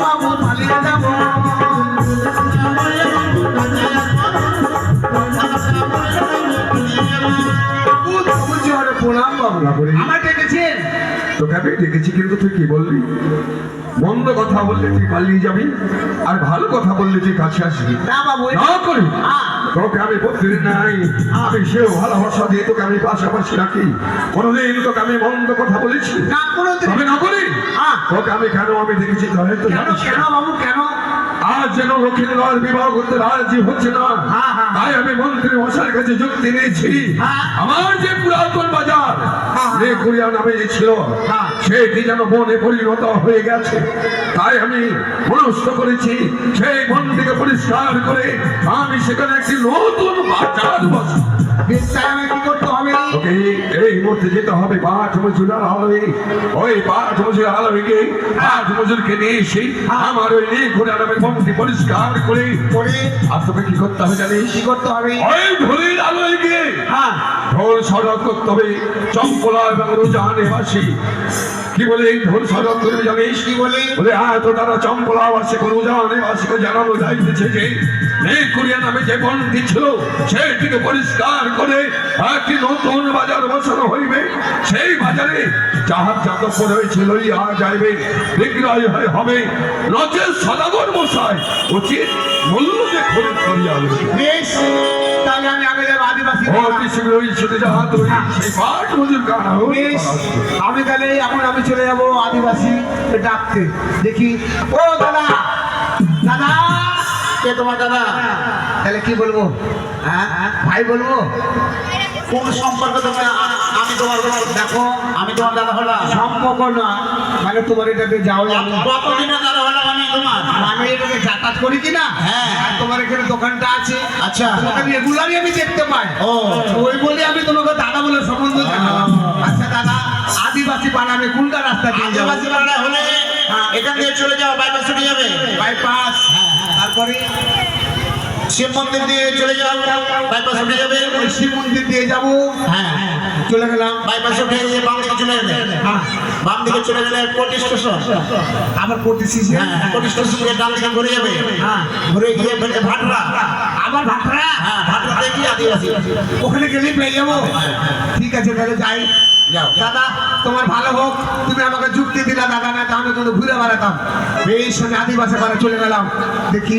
বাবু পালিয়ে যাবো প্রণাম বাবু আমার ডেকেছেন তোকে আমি ডেকেছি কিন্তু তুই কি বললি মন্দ কথা বললে তুই পালিয়ে যাবি আর ভালো কথা বললে তুই কাছে আসবি না বাবু না করি তোকে আমি প্রতিদিন নাই আমি সেও ভালোবাসা দিয়ে তোকে আমি পাশাপাশি রাখি কোনোদিন তোকে আমি মন্দ কথা বলেছি না কোনোদিন আমি না করি তোকে আমি কেন আমি দেখেছি তাহলে তো কেন কেন বাবু কেন আজ যেন লক্ষ্মীর বিবাহ করতে রাজি হচ্ছে না তাই আমি মন্ত্রী মশাইয়ের কাছে যুক্তি নিয়েছি আমার যে পুরাতন বাজার লেকুরিয়া নামে যে ছিল সেটি যেন বনে পরিণত হয়ে গেছে তাই আমি মনস্থ করেছি সেই বনটিকে পরিষ্কার করে আমি সেখানে একটি নতুন বাজার বসাবো কি করতে হবে ওকে এই মুহূর্তে যেতে হবে পাঁচ মজুরার আলোয় ওই পাঁচ মজুর আলোয়কে পাঁচ মজুরকে নিয়ে এসে আমার ওই লেকুরিয়া নামে বনটি পরিষ্কার করে আর তোকে কি করতে হবে জানিস কি করতে হবে ওই ঢোলের আলোয় গিয়ে ঢোল সরব করতে হবে চম্পলা এবং রোজানে বাসি কি বলে এই ঢোল সরব করবে জানিস কি বলে বলে তো তারা চম্পলা বাসে রোজানে বাসিকে জানানো যাইতেছে যে লেকুরিয়া নামে যে বনটি ছিল সেটিকে পরিষ্কার করে একটি নতুন বাজার বসানো হইবে সেই বাজারে যাহার যাদব হয়েছিল ইহা যাইবে বিক্রয় হবে নচেত সদাগর মশাই উচিত মূল্য যে খরিদ করিয়া আনবে বেশ তাহলে আমি আগে যাবো আদিবাসী আমি তাহলে এখন আমি চলে যাবো আদিবাসী ডাকতে দেখি ও দাদা দাদা কে তোমার দাদা তাহলে কি বলবো হ্যাঁ ভাই বলবো কোন সম্পর্ক তোমার আমি তোমার দেখো আমি তোমার দাদা হলাম সম্পর্ক না মানে তোমার এটাতে যাও কতদিনের দাদা হলাম আমি তোমার মানে এটাকে যাতায়াত করি কিনা হ্যাঁ তোমার এখানে দোকানটা আছে আচ্ছা আমি রেগুলারই আমি দেখতে পাই ও ওই বলে আমি তোমাকে দাদা বলে সম্বন্ধ জানালাম আচ্ছা দাদা আদিবাসী পাড়া আমি কোনটা রাস্তা দিয়ে যাবো আদিবাসী পাড়া হলে এখান থেকে চলে যাও বাইপাস চলে যাবে বাইপাস তারপরে শিব মন্দির দিয়ে চলে যাও বাইপাস উঠে যাবে ওই শিব মন্দির দিয়ে যাবো হ্যাঁ চলে গেলাম বাইপাস উঠে গিয়ে বাম দিকে চলে যাবে বাম দিকে চলে গেলে কোটি স্টেশন আবার কোটি স্টেশন হ্যাঁ কোটি স্টেশন থেকে ডান দিকে ঘুরে যাবে হ্যাঁ ঘুরে গিয়ে ভাটরা আবার ভাটরা হ্যাঁ ভাটরা দেখি আদিবাসী ওখানে গেলেই পেয়ে যাবো ঠিক আছে তাহলে যাই যাও দাদা তোমার ভালো হোক তুমি আমাকে যুক্তি দিলা দাদা না তাহলে কিন্তু ঘুরে বেড়াতাম বেশ আমি আদিবাসী পাড়া চলে গেলাম দেখি